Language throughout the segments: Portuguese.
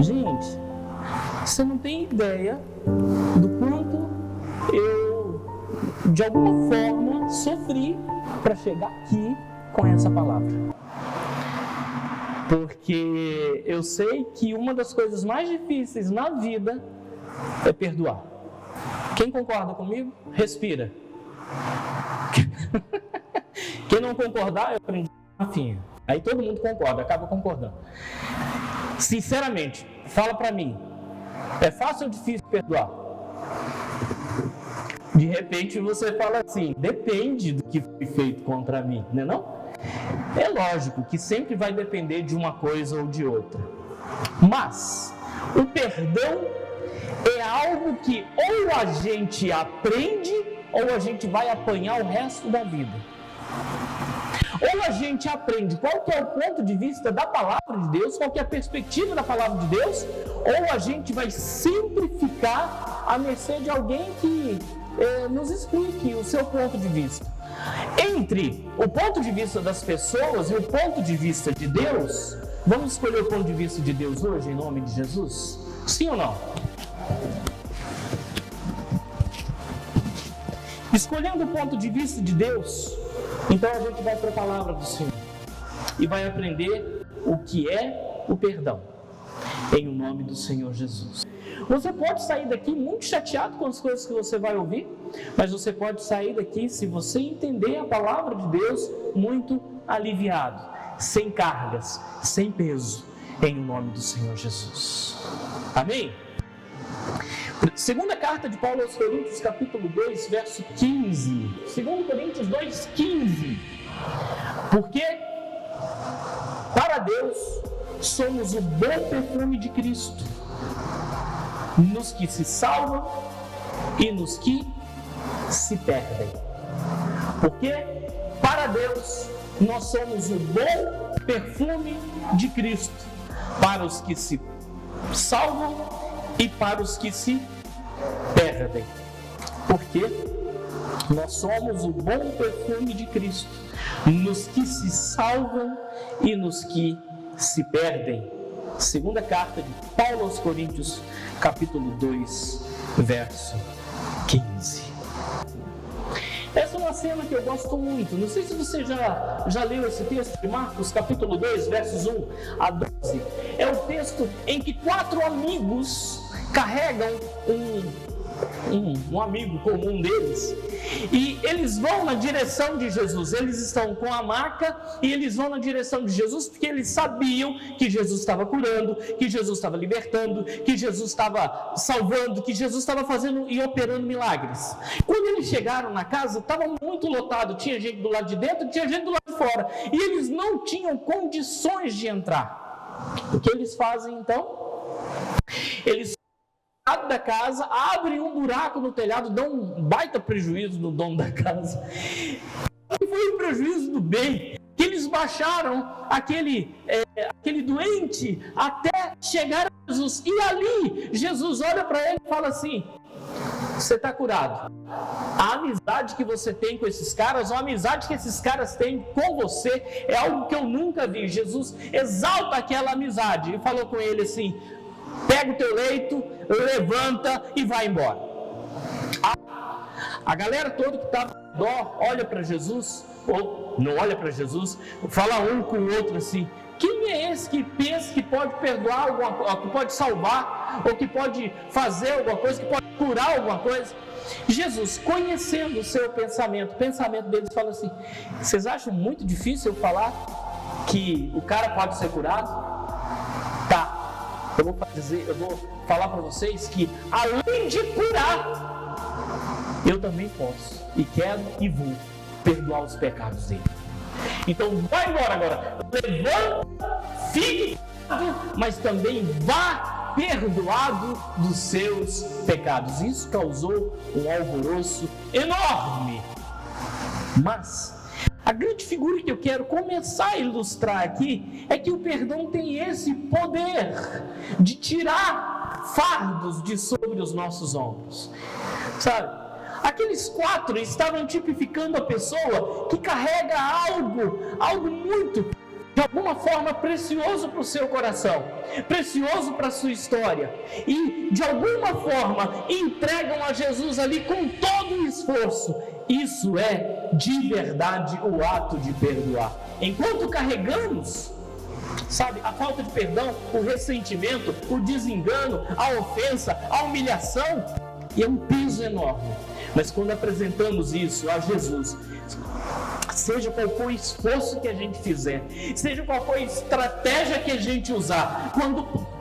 Gente, você não tem ideia do quanto eu, de alguma forma, sofri para chegar aqui com essa palavra. Porque eu sei que uma das coisas mais difíceis na vida é perdoar. Quem concorda comigo? Respira. Quem não concordar, eu aprendi Rafinha. Aí todo mundo concorda, acaba concordando. Sinceramente, fala pra mim, é fácil ou difícil perdoar? De repente você fala assim, depende do que foi feito contra mim, não é não? É lógico que sempre vai depender de uma coisa ou de outra. Mas o perdão é algo que ou a gente aprende ou a gente vai apanhar o resto da vida. Ou a gente aprende qual que é o ponto de vista da palavra de Deus, qual que é a perspectiva da palavra de Deus, ou a gente vai sempre ficar à mercê de alguém que nos explique o seu ponto de vista. Entre o ponto de vista das pessoas e o ponto de vista de Deus, vamos escolher o ponto de vista de Deus hoje, em nome de Jesus? Sim ou não? Escolhendo o ponto de vista de Deus, então a gente vai para a palavra do Senhor e vai aprender o que é o perdão, em nome do Senhor Jesus. Você pode sair daqui muito chateado com as coisas que você vai ouvir, mas você pode sair daqui, se você entender a palavra de Deus, muito aliviado, sem cargas, sem peso, em nome do Senhor Jesus. Amém? Segunda carta de Paulo aos Coríntios, capítulo 2, verso 15. 2 Coríntios 2, 15. Porque para Deus somos o bom perfume de Cristo, nos que se salvam e nos que se perdem. Porque para Deus nós somos o bom perfume de Cristo, para os que se salvam e para os que se perdem. Porque nós somos o bom perfume de Cristo, nos que se salvam e nos que se perdem. Segunda carta de Paulo aos Coríntios, capítulo 2, verso 15. Essa é uma cena que eu gosto muito. Não sei se você já leu esse texto de Marcos, capítulo 2, versos 1 a 12. É o texto em que 4 amigos carregam um amigo comum deles, e eles vão na direção de Jesus. Eles estão com a maca e eles vão na direção de Jesus, porque eles sabiam que Jesus estava curando, que Jesus estava libertando, que Jesus estava salvando, que Jesus estava fazendo e operando milagres. Quando eles chegaram na casa, estava muito lotado, tinha gente do lado de dentro, tinha gente do lado de fora, e eles não tinham condições de entrar. O que eles fazem então? Eles da casa, abrem um buraco no telhado, dão um baita prejuízo no dono da casa. E foi um prejuízo do bem, que eles baixaram aquele doente até chegar a Jesus. E ali, Jesus olha para ele e fala assim: você está curado. A amizade que você tem com esses caras, a amizade que esses caras têm com você, é algo que eu nunca vi. Jesus exalta aquela amizade e falou com ele assim: pega o teu leito, levanta e vai embora. A galera toda que estava em dó olha para Jesus, ou não olha para Jesus, fala um com o outro assim: quem é esse que pensa que pode perdoar alguma coisa, que pode salvar, ou que pode fazer alguma coisa, que pode curar alguma coisa? Jesus, conhecendo o seu pensamento, o pensamento deles, fala assim: vocês acham muito difícil eu falar que o cara pode ser curado? Tá. Eu vou falar para vocês que, além de curar, eu também posso, e quero e vou perdoar os pecados dele. Então vai embora agora, levanta, fique curado, mas também vá perdoado dos seus pecados. Isso causou um alvoroço enorme. Mas a grande figura que eu quero começar a ilustrar aqui é que o perdão tem esse poder de tirar fardos de sobre os nossos ombros. Sabe? Aqueles 4 estavam tipificando a pessoa que carrega algo muito de alguma forma precioso para o seu coração, precioso para a sua história, e de alguma forma entregam a Jesus ali com todo o esforço. Isso é de verdade o ato de perdoar. Enquanto carregamos, sabe, a falta de perdão, o ressentimento, o desengano, a ofensa, a humilhação, e é um peso enorme. Mas quando apresentamos isso a Jesus, seja qual for o esforço que a gente fizer, seja qual for a estratégia que a gente usar,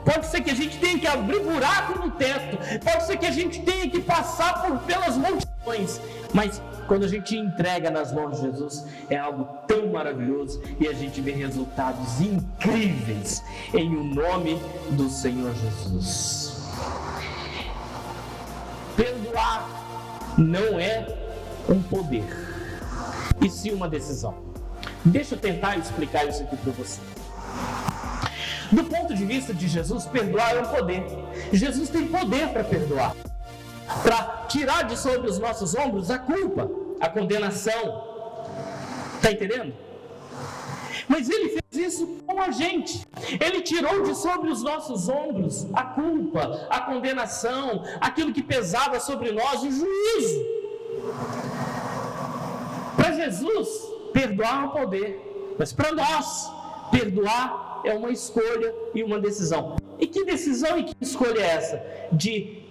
pode ser que a gente tenha que abrir buraco no teto, pode ser que a gente tenha que passar pelas multidões, mas quando a gente entrega nas mãos de Jesus, é algo tão maravilhoso e a gente vê resultados incríveis em o nome do Senhor Jesus. Perdoar não é um poder, e sim uma decisão. Deixa eu tentar explicar isso aqui para você. Do ponto de vista de Jesus, perdoar é um poder. Jesus tem poder para perdoar, para tirar de sobre os nossos ombros a culpa, a condenação. Está entendendo? Mas Ele fez isso com a gente. Ele tirou de sobre os nossos ombros a culpa, a condenação, aquilo que pesava sobre nós, o juízo. Para Jesus, perdoar é um poder, mas para nós, perdoar é uma escolha e uma decisão. E que decisão e que escolha é essa? De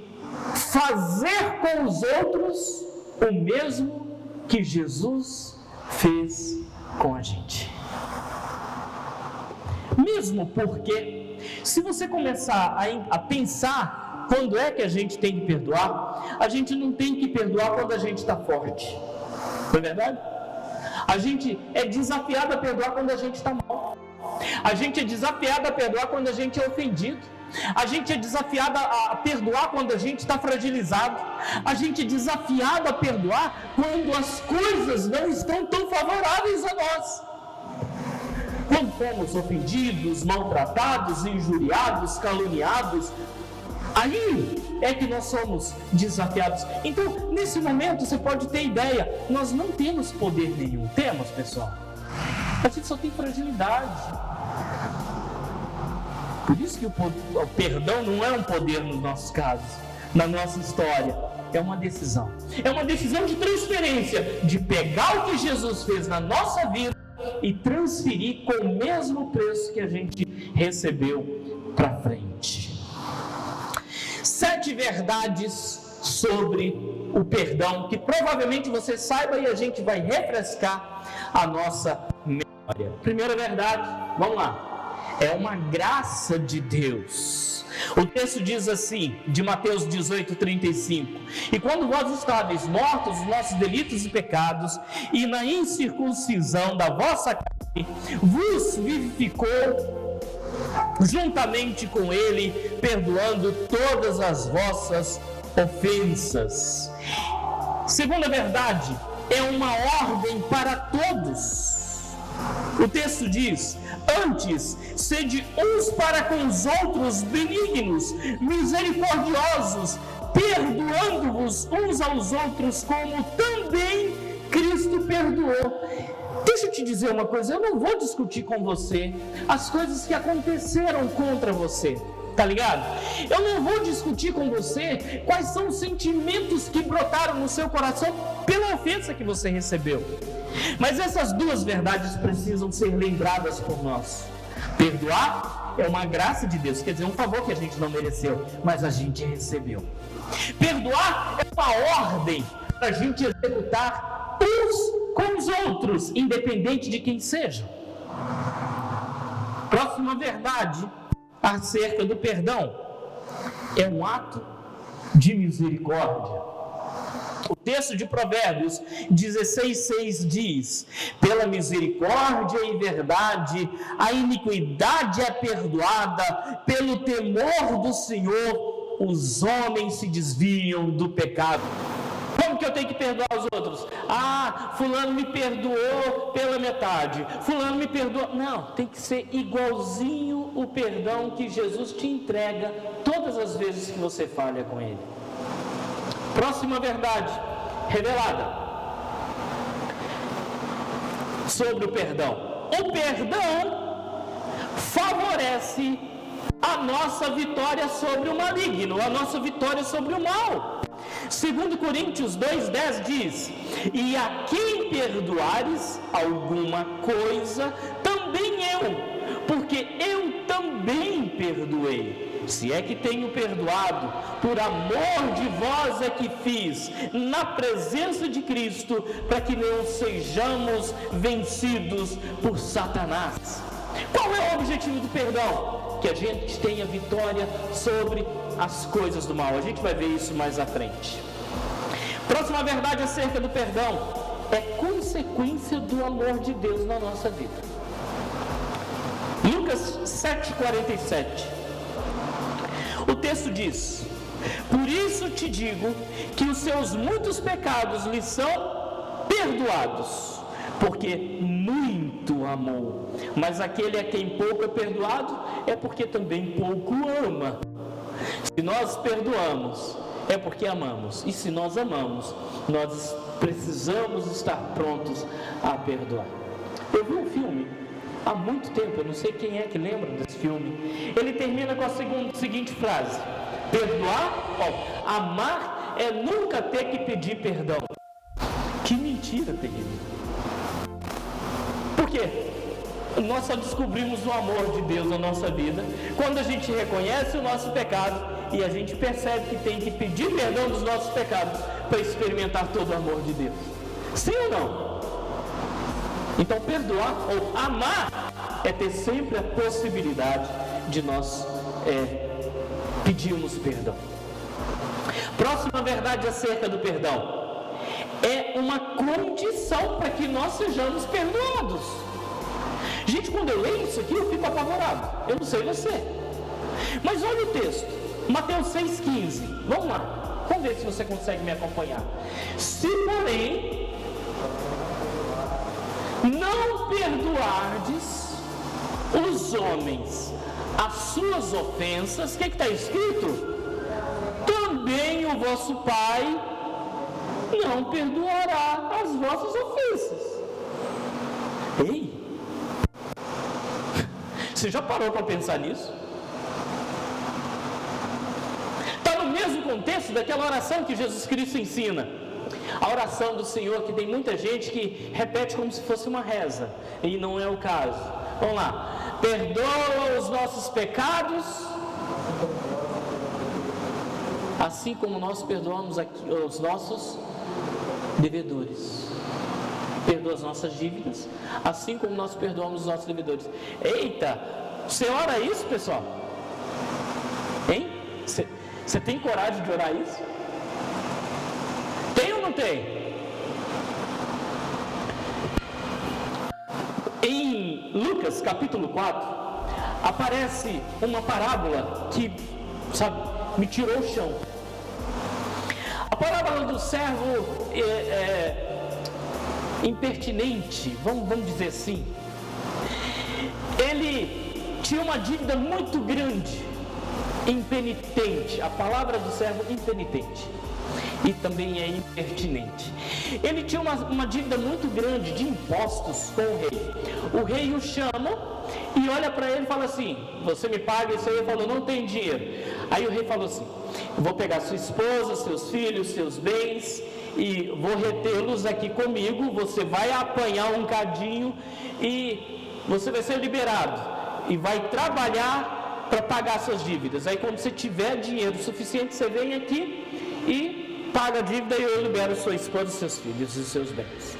fazer com os outros o mesmo que Jesus fez com a gente. Mesmo porque, se você começar a pensar quando é que a gente tem que perdoar, a gente não tem que perdoar quando a gente está forte. Não é verdade? A gente é desafiado a perdoar quando a gente está mal. A gente é desafiado a perdoar quando a gente é ofendido. A gente é desafiado a perdoar quando a gente está fragilizado. A gente é desafiado a perdoar quando as coisas não estão tão favoráveis a nós. Quando fomos ofendidos, maltratados, injuriados, caluniados, aí é que nós somos desafiados. Então, nesse momento, você pode ter ideia, nós não temos poder nenhum. Temos, pessoal? A gente só tem fragilidade. Por isso que o perdão não é um poder nos nossos casos, na nossa história. É uma decisão. É uma decisão de transferência, de pegar o que Jesus fez na nossa vida e transferir com o mesmo preço que a gente recebeu para frente. 7 verdades sobre o perdão que provavelmente você saiba e a gente vai refrescar a nossa memória. Primeira verdade, vamos lá, é uma graça de Deus. O texto diz assim, de Mateus 18:35: e quando vós estáveis mortos nos nossos delitos e pecados, e na incircuncisão da vossa carne, vos vivificou juntamente com ele, perdoando todas as vossas ofensas. Segunda verdade, é uma ordem para todos. O texto diz: antes, sede uns para com os outros benignos, misericordiosos, perdoando-vos uns aos outros, como também Cristo perdoou. Deixa eu te dizer uma coisa, eu não vou discutir com você as coisas que aconteceram contra você, tá ligado? Eu não vou discutir com você quais são os sentimentos que brotaram no seu coração pela ofensa que você recebeu. Mas essas duas verdades precisam ser lembradas por nós. Perdoar é uma graça de Deus, quer dizer, um favor que a gente não mereceu, mas a gente recebeu. Perdoar é uma ordem para a gente executar uns com os outros, independente de quem seja. Próxima verdade acerca do perdão é um ato de misericórdia. O texto de Provérbios 16:6 diz: pela misericórdia e verdade a iniquidade é perdoada, pelo temor do Senhor os homens se desviam do pecado. Como que eu tenho que perdoar os outros? Ah, fulano me perdoou pela metade, fulano me perdoou. Não, tem que ser igualzinho o perdão que Jesus te entrega todas as vezes que você falha com ele. Próxima verdade revelada sobre o perdão. O perdão favorece a nossa vitória sobre o maligno, a nossa vitória sobre o mal. 2 Coríntios 2,10 diz: e a quem perdoares alguma coisa, também eu, porque eu também perdoei. Se é que tenho perdoado, por amor de vós é que fiz, na presença de Cristo, para que não sejamos vencidos por Satanás. Qual é o objetivo do perdão? Que a gente tenha vitória sobre as coisas do mal. A gente vai ver isso mais à frente. Próxima verdade acerca do perdão é consequência do amor de Deus na nossa vida. Lucas 7,47. O texto diz: por isso te digo que os seus muitos pecados lhe são perdoados, porque muito amou. Mas aquele a quem pouco é perdoado é porque também pouco ama. Se nós perdoamos, é porque amamos. E se nós amamos, nós precisamos estar prontos a perdoar. Eu vi um filme há muito tempo, eu não sei quem é que lembra desse filme. Ele termina com a seguinte frase: perdoar, amar é nunca ter que pedir perdão. Que mentira terrível. Por quê? Nós só descobrimos o amor de Deus na nossa vida quando a gente reconhece o nosso pecado e a gente percebe que tem que pedir perdão dos nossos pecados para experimentar todo o amor de Deus. Sim ou não? Então perdoar ou amar é ter sempre a possibilidade de nós pedirmos perdão. Próxima verdade acerca do perdão é uma condição para que nós sejamos perdoados. Gente, quando eu leio isso aqui eu fico apavorado. Eu não sei você, mas olha o texto, Mateus 6,15. Vamos lá, vamos ver se você consegue me acompanhar. Se porém não perdoardes os homens as suas ofensas, o que está escrito? Também o vosso Pai não perdoará as vossas ofensas. Ei! Você já parou para pensar nisso? Está no mesmo contexto daquela oração que Jesus Cristo ensina. A oração do Senhor, que tem muita gente que repete como se fosse uma reza, e não é o caso. Vamos lá. Perdoa os nossos pecados, assim como nós perdoamos os nossos devedores. Perdoa as nossas dívidas, assim como nós perdoamos os nossos devedores. Eita, você ora isso, pessoal? Hein? Você tem coragem de orar isso? Tem ou não tem? Em Lucas capítulo 4, aparece uma parábola que, me tirou o chão. A parábola do servo impertinente, vamos dizer assim. Ele tinha uma dívida muito grande, impenitente. A palavra do servo impenitente e também é impertinente. Ele tinha uma dívida muito grande de impostos com o rei. O rei o chama e olha para ele e fala assim: você me paga isso aí? Ele falou: não tem dinheiro. Aí o rei falou assim: vou pegar sua esposa, seus filhos, seus bens e vou retê-los aqui comigo. Você vai apanhar um cadinho e você vai ser liberado e vai trabalhar para pagar suas dívidas. Aí quando você tiver dinheiro suficiente, você vem aqui e paga a dívida e eu libero sua esposa, seus filhos e seus bens.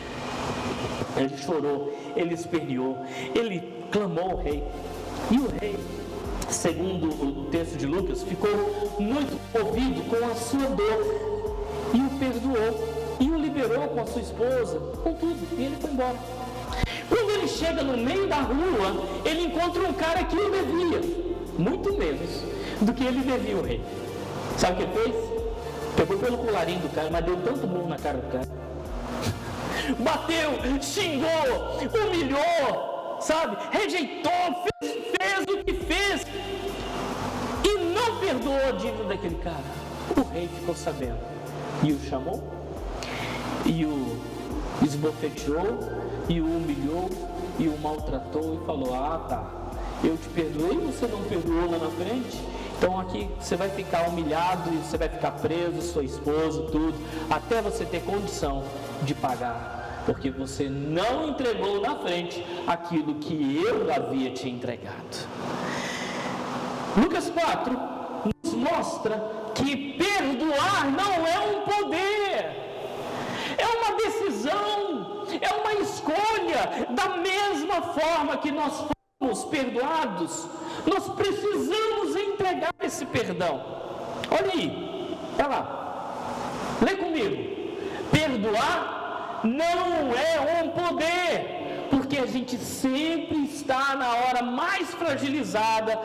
Ele chorou, ele esperneou, ele clamou ao rei. E o rei, segundo o texto de Lucas, ficou muito movido com a sua dor e o perdoou e o liberou com a sua esposa, com tudo, e ele foi embora. Quando ele chega no meio da rua, ele encontra um cara que o devia muito menos do que ele devia o rei. Sabe o que ele fez? Pegou pelo colarinho do cara, mas deu tanto murro na cara do cara. Bateu, xingou, humilhou, rejeitou, fez o que fez e não perdoou a dívida daquele cara. O rei ficou sabendo e o chamou e o esbofeteou e o humilhou e o maltratou e falou: ah, tá, eu te perdoei, você não perdoou lá na frente. Então aqui você vai ficar humilhado e você vai ficar preso, sua esposa, tudo, até você ter condição de pagar, porque você não entregou na frente aquilo que eu havia te entregado. Lucas 4 nos mostra que perdoar não é um poder, é uma decisão, é uma escolha. Da mesma forma que nós fomos perdoados, nós precisamos entregar esse perdão. Olha aí, vai lá, lê comigo. Perdoar não é um poder, porque a gente sempre está na hora mais fragilizada,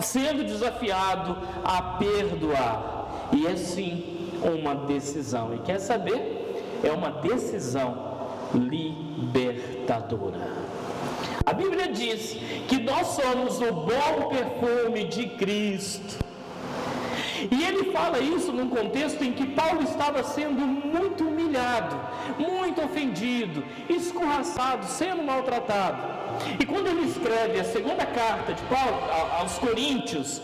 sendo desafiado a perdoar. E é sim uma decisão. E quer saber? É uma decisão libertadora. A Bíblia diz que nós somos o bom perfume de Cristo. E ele fala isso num contexto em que Paulo estava sendo muito humilhado, muito ofendido, escorraçado, sendo maltratado. E quando ele escreve a segunda carta de Paulo aos Coríntios,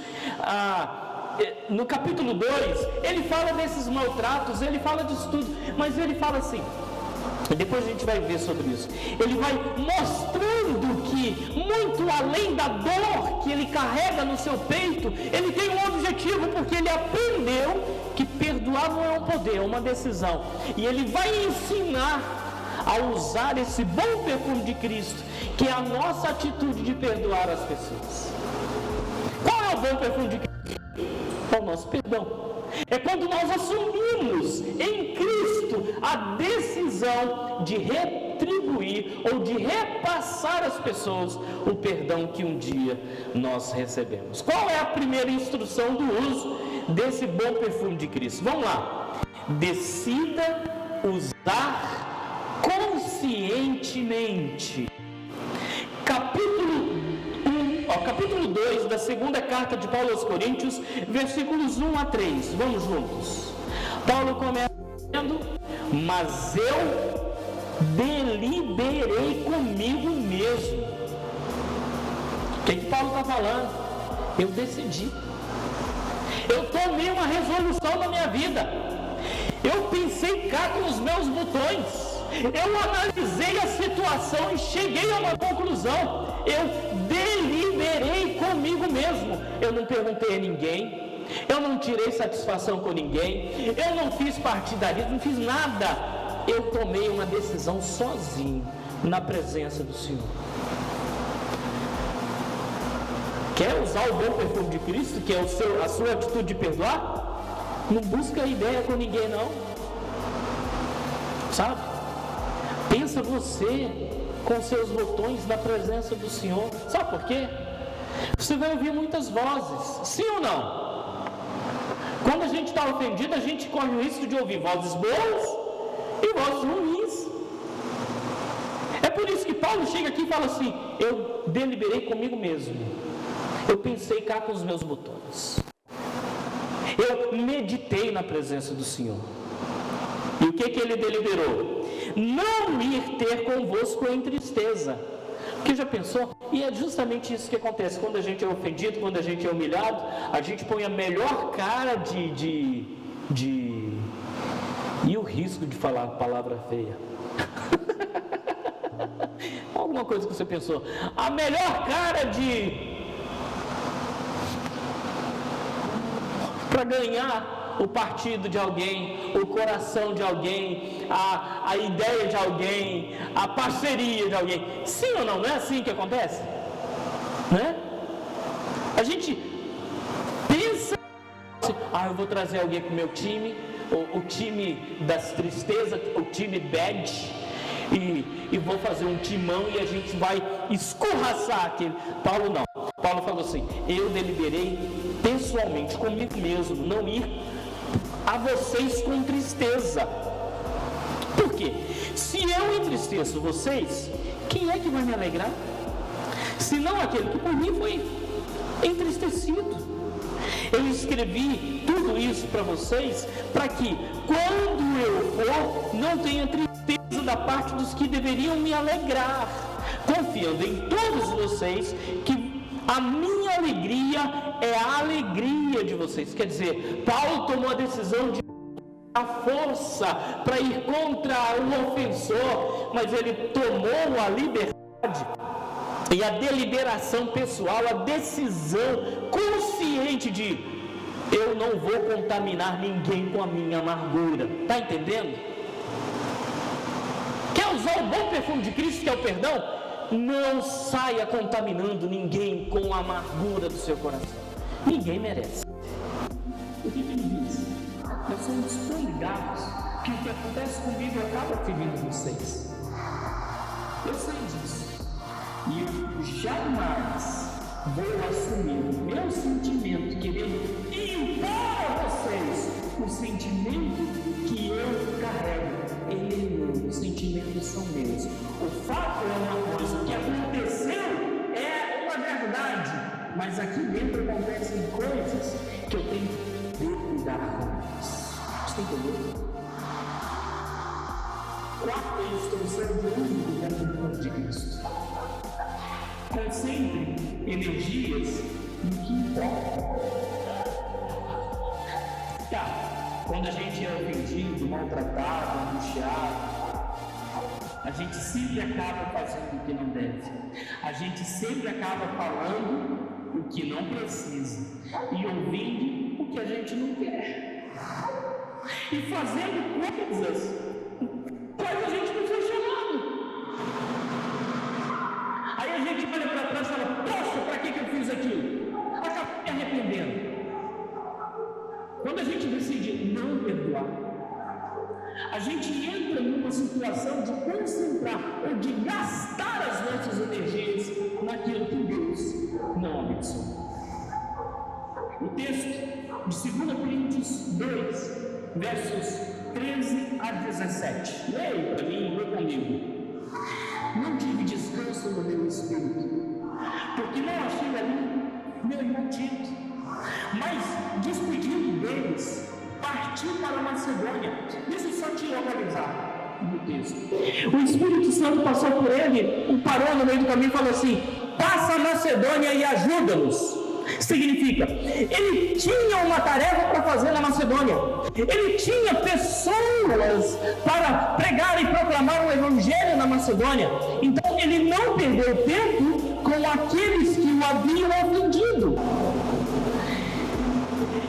no capítulo 2, ele fala desses maltratos, ele fala disso tudo, mas ele fala assim, e depois a gente vai ver sobre isso, ele vai mostrando que muito além da dor que ele carrega no seu peito, ele tem um objetivo, porque ele aprendeu que perdoar não é um poder, é uma decisão, e ele vai ensinar a usar esse bom perfume de Cristo, que é a nossa atitude de perdoar as pessoas. Qual é o bom perfume de Cristo? É o nosso perdão. É quando nós assumimos em Cristo a decisão de retribuir ou de repassar às pessoas o perdão que um dia nós recebemos. Qual é a primeira instrução do uso desse bom perfume de Cristo? Vamos lá. Decida usar conscientemente. Capítulo 2 da segunda carta de Paulo aos Coríntios, versículos 1 a 3. Vamos juntos. Paulo começa dizendo: mas eu deliberei comigo mesmo. O que Paulo está falando? Eu decidi. Eu tomei uma resolução na minha vida. Eu pensei cá com os meus botões. Eu analisei a situação e cheguei a uma conclusão. Eu deliberei comigo mesmo. Eu não perguntei a ninguém. Eu não tirei satisfação com ninguém. Eu não fiz partidarismo, não fiz nada. Eu tomei uma decisão sozinho, na presença do Senhor. Quer usar o bom perfume de Cristo, que é a sua atitude de perdoar? Não busca ideia com ninguém, não. Sabe? Pensa você com seus botões na presença do Senhor. Sabe por quê? Você vai ouvir muitas vozes, sim ou não? Quando a gente está ofendido, a gente corre o risco de ouvir vozes boas e vozes ruins. É por isso que Paulo chega aqui e fala assim: eu deliberei comigo mesmo. Eu pensei cá com os meus botões. Eu meditei na presença do Senhor. E o que ele deliberou? Não ir ter convosco em tristeza. Porque já pensou? E é justamente isso que acontece. Quando a gente é ofendido, quando a gente é humilhado, a gente põe a melhor cara de... E o risco de falar palavra feia? Alguma coisa que você pensou. A melhor cara para ganhar o partido de alguém, o coração de alguém, a ideia de alguém, a parceria de alguém. Sim ou não? Não é assim que acontece? Né? A gente pensa assim: eu vou trazer alguém para o meu time, o time das tristezas, o time bad, e vou fazer um timão e a gente vai escorraçar aquele. Paulo não. Paulo falou assim: eu deliberei pessoalmente comigo mesmo não ir a vocês com tristeza. Por quê? Se eu entristeço vocês, quem é que vai me alegrar? Se não aquele que por mim foi entristecido. Eu escrevi tudo isso para vocês, para que quando eu for, não tenha tristeza da parte dos que deveriam me alegrar, confiando em todos vocês que A minha alegria é a alegria de vocês. Quer dizer, Paulo tomou a decisão de a força para ir contra o ofensor, mas ele tomou a liberdade e a deliberação pessoal, a decisão consciente de: eu não vou contaminar ninguém com a minha amargura. Está entendendo? Quer usar o bom perfume de Cristo, que é o perdão? Não saia contaminando ninguém com a amargura do seu coração. Ninguém merece. O que ele diz? Nós somos tão ligados que o que acontece comigo acaba ferindo vocês. Eu sei disso. E eu jamais vou assumir o meu sentimento, querendo impor a vocês o sentimento que eu carrego. Ele é meu, os sentimentos são meus. O fato é uma coisa, o que aconteceu é uma verdade, mas aqui dentro acontecem coisas que eu tenho que cuidar com elas. Você entendeu? Quarto, eles estão sendo únicos dentro do corpo de Cristo. Concentre energias no que importa. Tá, quando a gente é ofendido, maltratado, angustiado, a gente sempre acaba fazendo o que não deve. A gente sempre acaba falando o que não precisa e ouvindo o que a gente não quer. E fazendo coisas quais a gente não foi chamado. Aí a gente olha para trás e fala: poxa, para que eu fiz aquilo? Acabei me arrependendo. Quando a gente decide não perdoar, a gente entra numa situação de concentrar ou de gastar as nossas energias naquilo que Deus não abençoou. O texto de 2 Coríntios 2, versos 13 a 17. Leia para mim, lê comigo. Não tive descanso no meu espírito, porque não achei ali meu irmão Tito, mas despedindo deles, parti para a Macedônia. Deixa eu só te localizar no texto. O Espírito Santo passou por ele, o parou no meio do caminho e falou assim: passa a Macedônia e ajuda-nos. Significa, ele tinha uma tarefa para fazer na Macedônia, ele tinha pessoas para pregar e proclamar o Evangelho na Macedônia. Então ele não perdeu tempo com aqueles que o haviam ofendido.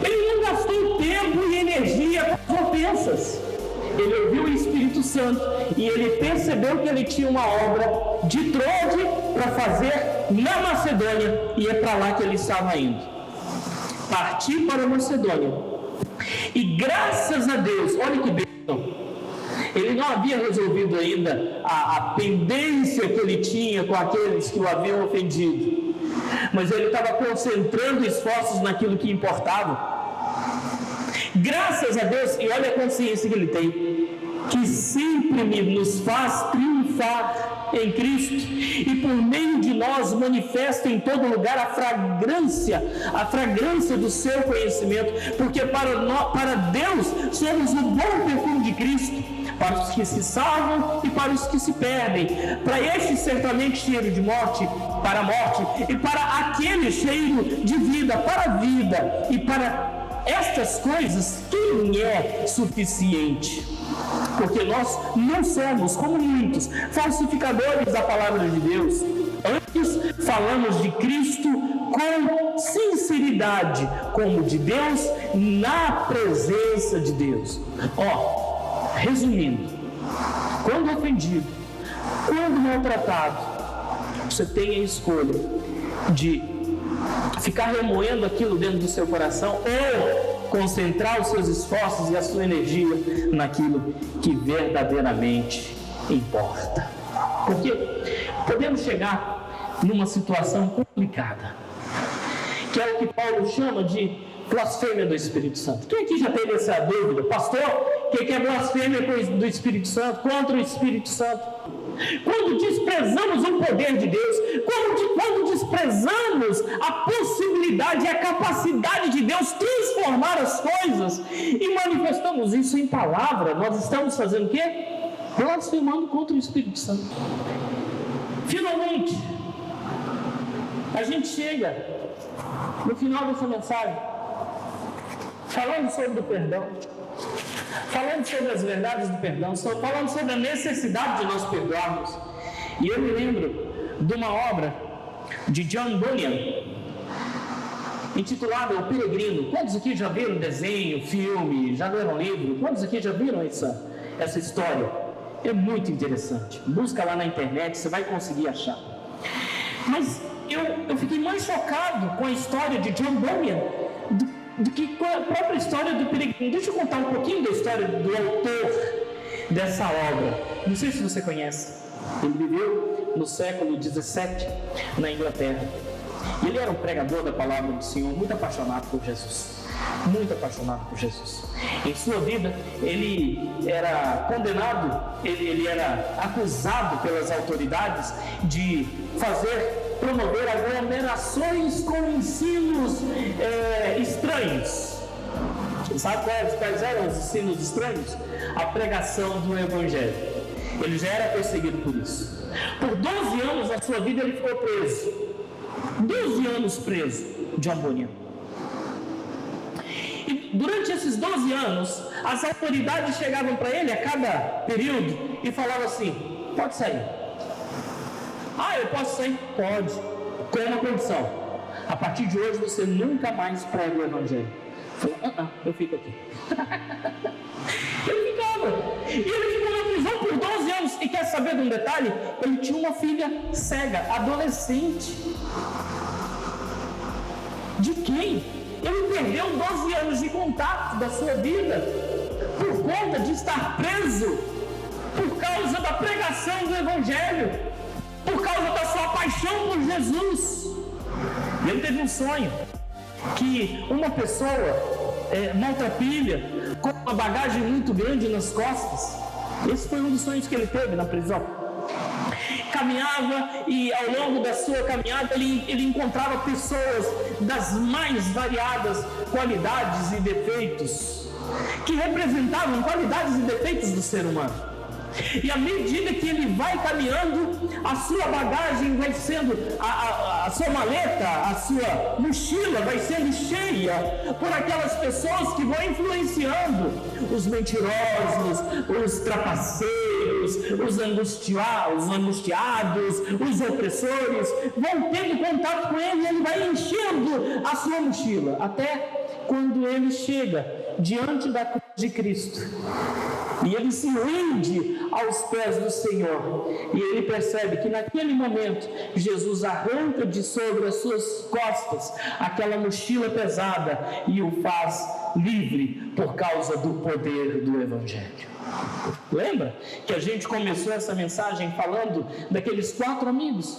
Ele não gastou tempo e energia com as ofensas. Ele ouviu o Espírito Santo e ele percebeu que ele tinha uma obra de Troade para fazer na Macedônia, e é para lá que ele estava indo. Partiu para a Macedônia. E graças a Deus, olha que bênção, ele não havia resolvido ainda a pendência que ele tinha com aqueles que o haviam ofendido, mas ele estava concentrando esforços naquilo que importava. Graças a Deus, e olha a consciência que ele tem, que sempre nos faz triunfar em Cristo, e por meio de nós manifesta em todo lugar a fragrância do seu conhecimento, porque para Deus somos o bom perfume de Cristo, para os que se salvam e para os que se perdem. Para este certamente cheiro de morte, para a morte, e para aquele cheiro de vida, para a vida, e para estas coisas, quem é suficiente? Porque nós não somos, como muitos, falsificadores da palavra de Deus. Antes, falamos de Cristo com sinceridade, como de Deus, na presença de Deus. Resumindo, quando ofendido, quando maltratado, você tem a escolha de ficar remoendo aquilo dentro do seu coração ou concentrar os seus esforços e a sua energia naquilo que verdadeiramente importa. Porque podemos chegar numa situação complicada, que é o que Paulo chama de blasfêmia do Espírito Santo. Quem aqui já teve essa dúvida? Pastor, o que é blasfêmia do Espírito Santo? Contra o Espírito Santo? Quando desprezamos o poder de Deus, quando desprezamos a possibilidade e a capacidade de Deus transformar as coisas e manifestamos isso em palavra, nós estamos fazendo o quê? Blasfemando contra o Espírito Santo. Finalmente, a gente chega no final dessa mensagem falando sobre o perdão, falando sobre as verdades do perdão, falando sobre a necessidade de nós perdoarmos. E eu me lembro de uma obra de John Bunyan, intitulada O Peregrino. Quantos aqui já viram desenho, filme, já leram livro? Quantos aqui já viram essa história? É muito interessante. Busca lá na internet, você vai conseguir achar. Mas eu fiquei mais chocado com a história de John Bunyan do que com a própria história do peregrino. Deixa eu contar um pouquinho da história do autor dessa obra. Não sei se você conhece. Ele viveu no século XVII na Inglaterra. Ele era um pregador da palavra do Senhor, muito apaixonado por Jesus. Muito apaixonado por Jesus. Em sua vida, ele era condenado, ele era acusado pelas autoridades de promover aglomerações com ensinos estranhos. Sabe quais eram os ensinos estranhos? A pregação do Evangelho. Ele já era perseguido por isso. Por 12 anos da sua vida ele ficou preso. 12 anos preso, John Bunyan. E durante esses 12 anos, as autoridades chegavam para ele a cada período e falavam assim: pode sair. Ah, eu posso sair? Pode. Com uma condição: a partir de hoje você nunca mais prega o Evangelho. Eu fico aqui. Ele ficava. E ele ficou na prisão por 12 anos. E quer saber de um detalhe? Ele tinha uma filha cega, adolescente. De quem? Ele perdeu 12 anos de contato da sua vida por conta de estar preso, por causa da pregação do Evangelho, por causa da sua paixão por Jesus. Ele teve um sonho que uma pessoa maltrapilha, com uma bagagem muito grande nas costas. Esse foi um dos sonhos que ele teve na prisão. Caminhava e ao longo da sua caminhada ele encontrava pessoas das mais variadas qualidades e defeitos, que representavam qualidades e defeitos do ser humano. E à medida que ele vai caminhando, a sua bagagem vai sendo, a sua maleta, a sua mochila vai sendo cheia por aquelas pessoas que vão influenciando os mentirosos, os trapaceiros, os angustiados, os opressores, vão tendo contato com ele e ele vai enchendo a sua mochila, até quando ele chega diante da cruz de Cristo. E ele se rende aos pés do Senhor. E ele percebe que naquele momento Jesus arranca de sobre as suas costas aquela mochila pesada e o faz livre por causa do poder do Evangelho. Lembra que a gente começou essa mensagem falando daqueles 4 amigos?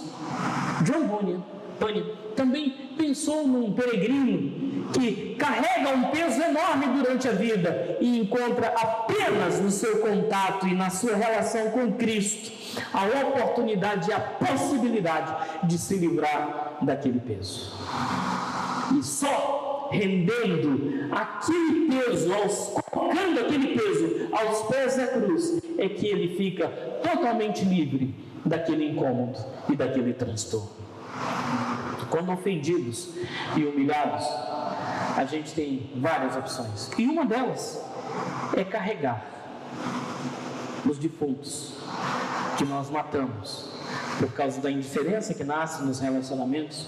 John Bunyan também pensou num peregrino que carrega um peso enorme durante a vida e encontra apenas no seu contato e na sua relação com Cristo a oportunidade e a possibilidade de se livrar daquele peso. E só rendendo aquele peso, colocando aquele peso aos pés da cruz, é que ele fica totalmente livre daquele incômodo e daquele transtorno. Quando ofendidos e humilhados, a gente tem várias opções. E uma delas é carregar os defuntos que nós matamos por causa da indiferença que nasce nos relacionamentos,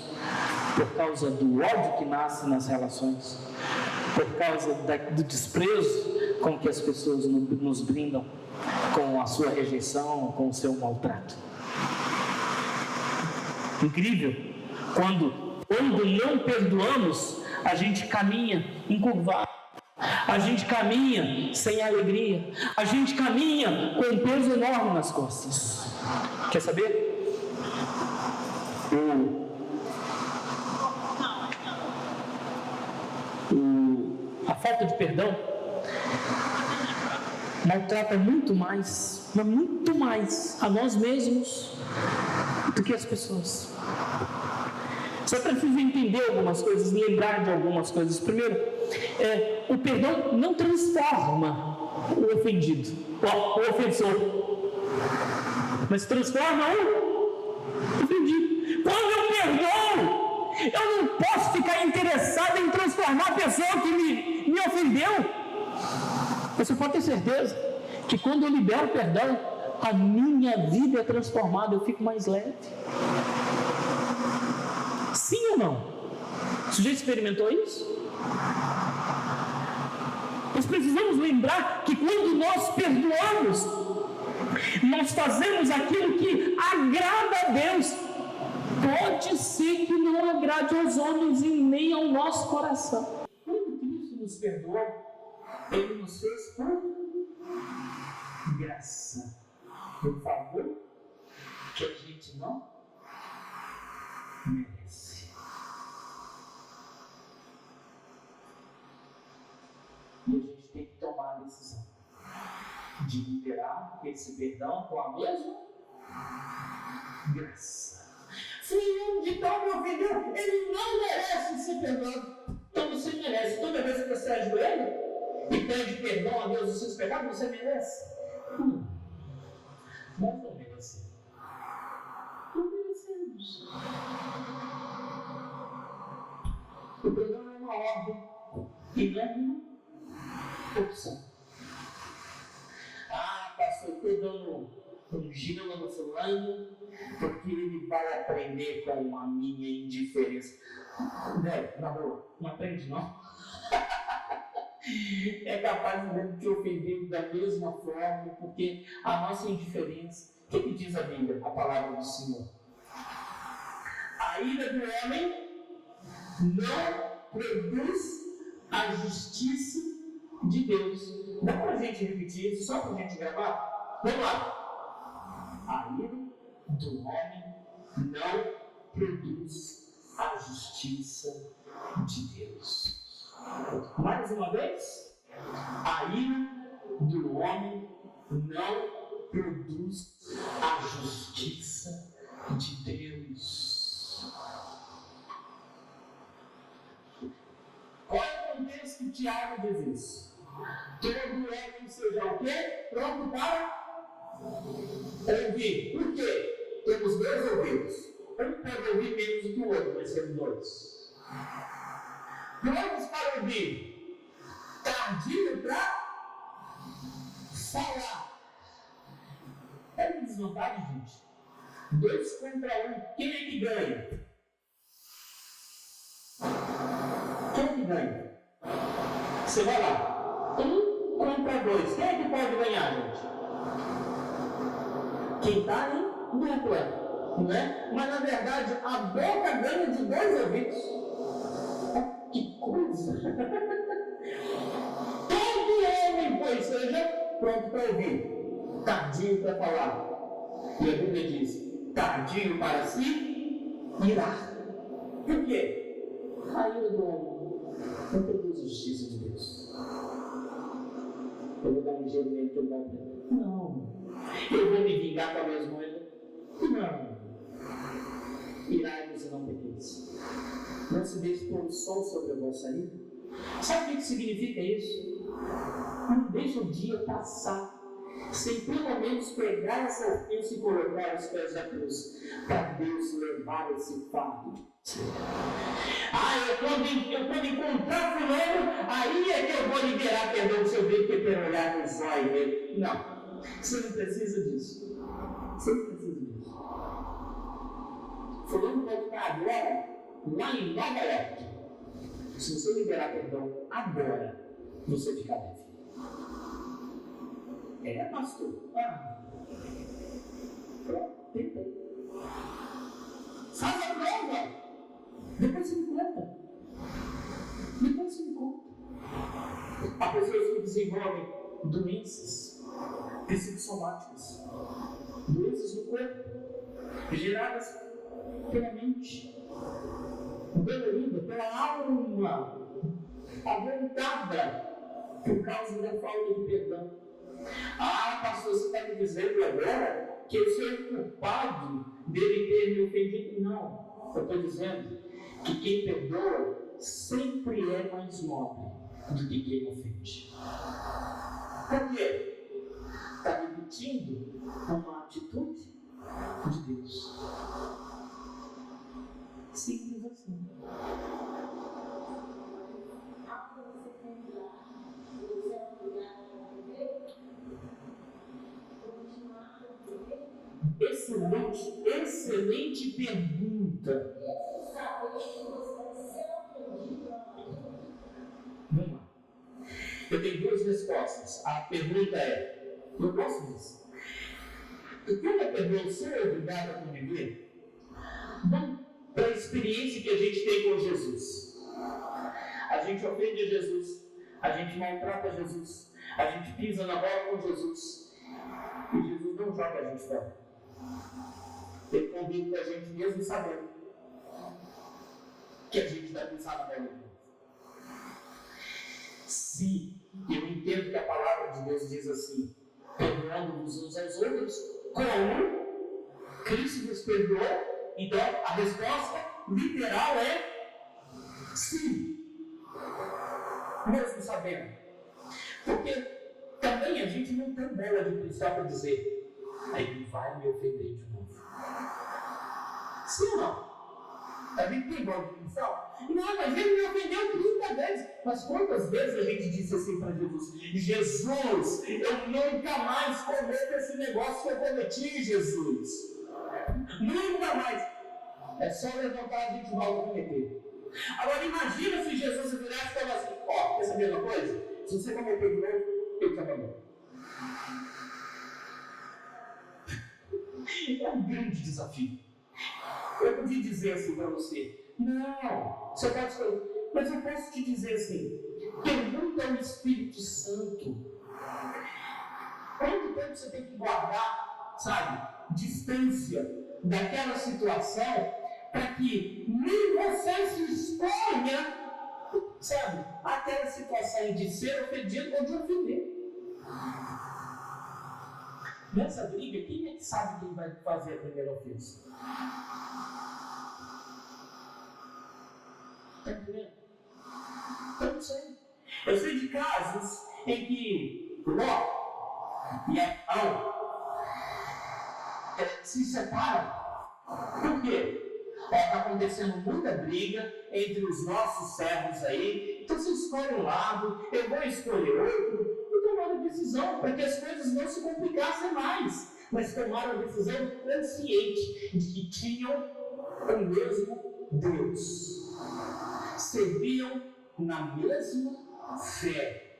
por causa do ódio que nasce nas relações, por causa do desprezo com que as pessoas nos brindam, com a sua rejeição, com o seu maltrato. Incrível, quando não perdoamos, a gente caminha encurvado, a gente caminha sem alegria, a gente caminha com um peso enorme nas costas. Quer saber? A falta de perdão maltrata muito mais, mas muito mais a nós mesmos do que as pessoas. Você precisa entender algumas coisas, lembrar de algumas coisas. Primeiro, o perdão não transforma o ofendido, o ofensor, mas transforma o ofendido. Quando eu perdoo, Eu não posso ficar interessado em transformar a pessoa que me ofendeu. Você pode ter certeza que quando eu libero perdão, a minha vida é transformada, eu fico mais leve. Sim ou não? Você já experimentou isso? Nós precisamos lembrar que quando nós perdoamos, nós fazemos aquilo que agrada a Deus. Pode ser que não agrade aos homens e nem ao nosso coração. Quando Cristo nos perdoou, Ele nos fez por graça, por favor, que a gente não merece. E a gente tem que tomar a decisão de liberar esse perdão com a mesma graça. Fulano de tal me ofendeu, ele não merece ser perdoado. Então você merece. Toda vez que você ajoelha e pede perdão a Deus dos seus pecados, você merece. Nós não merecemos. Não merecemos. O perdão é uma ordem e não é uma opção. Ah, pastor, estou dando um gelo no fulano porque ele vai aprender com a minha indiferença. Velho, na boa, não aprende não. É capaz de te ofender da mesma forma, porque a nossa indiferença, o que diz a Bíblia, a palavra do Senhor? A ira do homem não produz a justiça de Deus. Dá pra gente repetir isso, só pra gente gravar? Vamos lá. A ira do homem não produz a justiça de Deus. Mais uma vez, a ira do homem não produz a justiça de Deus. Qual é o contexto que Tiago diz isso? Todo homem seja o quê? Pronto para ouvir. Por quê? Temos dois ouvidos. Um pode ouvir menos do que o outro, mas temos dois. Prontos para ouvir, tardio para falar. É uma desvantagem, gente. 2 contra 1. Quem é que ganha? Quem é que ganha? Você vai lá. 1 contra 2. Quem é que pode ganhar, gente? Quem está em dupla, não é? Mas na verdade a boca ganha de 2 ouvidos. Que coisa! Todo homem, pois, seja pronto para ouvir, tardio para falar. E a Bíblia diz: tardio para se irar. Por quê? A ira do homem não produz a justiça de Deus. Eu vou dar um gelo nele que ele vai aprender. Não. Eu vou me vingar com a mesma moeda. Não. Irai-vos e não pequeis. Não se deixe pôr o sol sobre a vossa ira. Sabe o que significa isso? Não deixa o dia passar sem pelo menos pegar essa ofensa e colocar aos pés da cruz, para Deus levar esse fardo. Eu quando encontrar fulano, aí é que eu vou liberar perdão se eu ver que é para olhar no zóio dele. Não, você não precisa disso. Você não precisa disso. Fulano vai ficar agora lá em Nova York. Se você liberar perdão agora, você fica leve. Pastor. Pronto, tentei. Faz a prova. Depois você me conta. Há pessoas que desenvolvem doenças psicossomáticas, doenças do corpo, geradas pela mente, dolorida pela alma, aventada por causa da falta de perdão. Pastor, você está me dizendo agora que eu sou o culpado dele ter me ofendido? Não, eu estou dizendo que quem perdoa sempre é mais nobre do que quem ofende. Por quê? Está repetindo uma atitude de Deus. Simples assim. assim. Excelente pergunta. Vamos lá. Eu tenho duas respostas. A pergunta é: eu posso disso? E quando a pergunta, sou obrigado a conviver? Vamos para a experiência que a gente tem com Jesus. A gente ofende a Jesus, a gente maltrata Jesus, a gente pisa na bola com Jesus. E Jesus não joga a gente fora. Ele convive com a gente mesmo sabendo que a gente vai pisar na bola de Deus. Se eu entendo que a palavra de Deus diz assim, perdoando-vos uns aos outros, como Cristo nos perdoou, então a resposta literal é sim. Mesmo sabendo. Porque também a gente não tem bola de cristal para dizer, aí ele vai me ofender de novo. Sim ou não? A gente tem bola de cristal? Não, mas ele me ofendeu 30 vezes. Mas quantas vezes a gente disse assim para Jesus? Jesus, eu nunca mais cometo esse negócio que eu cometi, Jesus. Nunca mais. É só levantar e a gente volta a cometer. Agora imagina se Jesus se virasse e falasse assim, ó, quer saber uma coisa? Se você cometer de novo, eu te abandono. É um grande desafio. Eu podia dizer assim para você, não, você pode escolher, mas eu posso te dizer assim, pergunta ao Espírito Santo, quanto tempo você tem que guardar, sabe, distância daquela situação, para que nem você se exponha, sabe, àquela situação de ser ofendido ou de ofender. Nessa briga, quem é que sabe quem vai fazer a primeira ofensa? Está entendendo? Eu não sei. Eu sei de casos em que Ló e Abraão se separam. Por quê? Está acontecendo muita briga entre os nossos servos aí. Então você escolhe um lado, eu vou escolher outro. E tomaram a decisão para que as coisas não se complicassem mais. Mas tomaram a decisão consciente de que tinham o mesmo Deus. Serviam na mesma fé.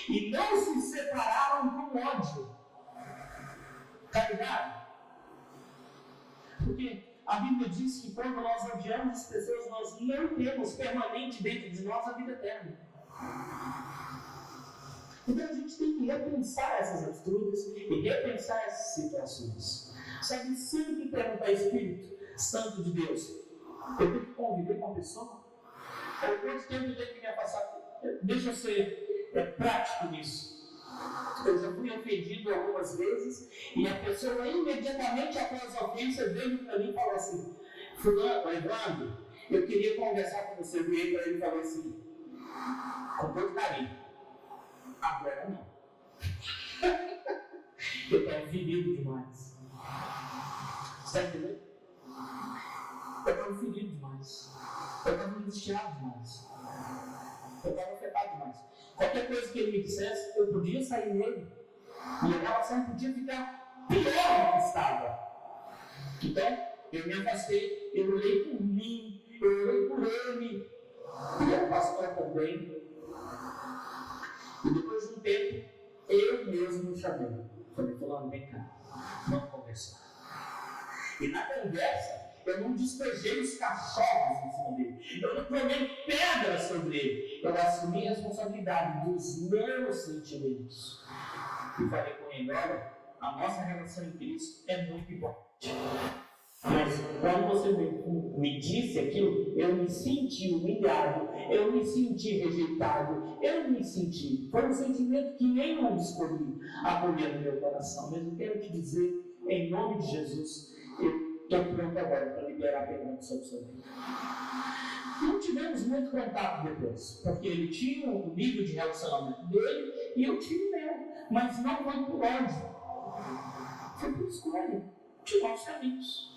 E não se separaram com ódio. Está ligado? Porque a Bíblia diz que quando nós odiamos as pessoas, nós não temos permanente dentro de nós a vida eterna. Então a gente tem que repensar essas atitudes e repensar essas situações. Sabe, sempre perguntar ao Espírito Santo de Deus, eu tenho que conviver com a pessoa? Ou quanto tempo eu tenho que me afastar? Deixa eu ser prático nisso. Eu já fui ofendido algumas vezes e a pessoa imediatamente após a ofensa veio para mim e falou assim, fulano, Evandro, eu queria conversar com você. Eu virei para ele e falei assim, com todo carinho, agora não. Eu estava ferido demais. Você está entendendo? Eu estava ferido demais. Eu estava angustiado demais. Eu estava afetado demais. Qualquer coisa que ele me dissesse, eu podia sair nele. E a relação podia ficar pior do que estava. Então, eu me afastei, eu orei por mim, eu orei por ele. E o pastor também. E depois de um tempo, eu mesmo me chamei. Falei, fulano, vem cá, vamos conversar. E na conversa, eu não despejei os cachorros em cima dele. Eu não tomei pedras sobre ele. Eu assumi a responsabilidade dos meus sentimentos. E falei com ele, olha, a nossa relação em Cristo é muito importante. Mas quando você me disse aquilo, eu me senti humilhado, eu me senti rejeitado, eu me senti. Foi um sentimento que nem eu escolhi acolher no meu coração. Mas eu quero te dizer, em nome de Jesus, eu estou pronto agora para liberar perdão sobre sua vida. Não tivemos muito contato depois, porque ele tinha um nível de relacionamento dele e eu tinha o meu, mas não foi por ódio, foi por escolha de nossos caminhos.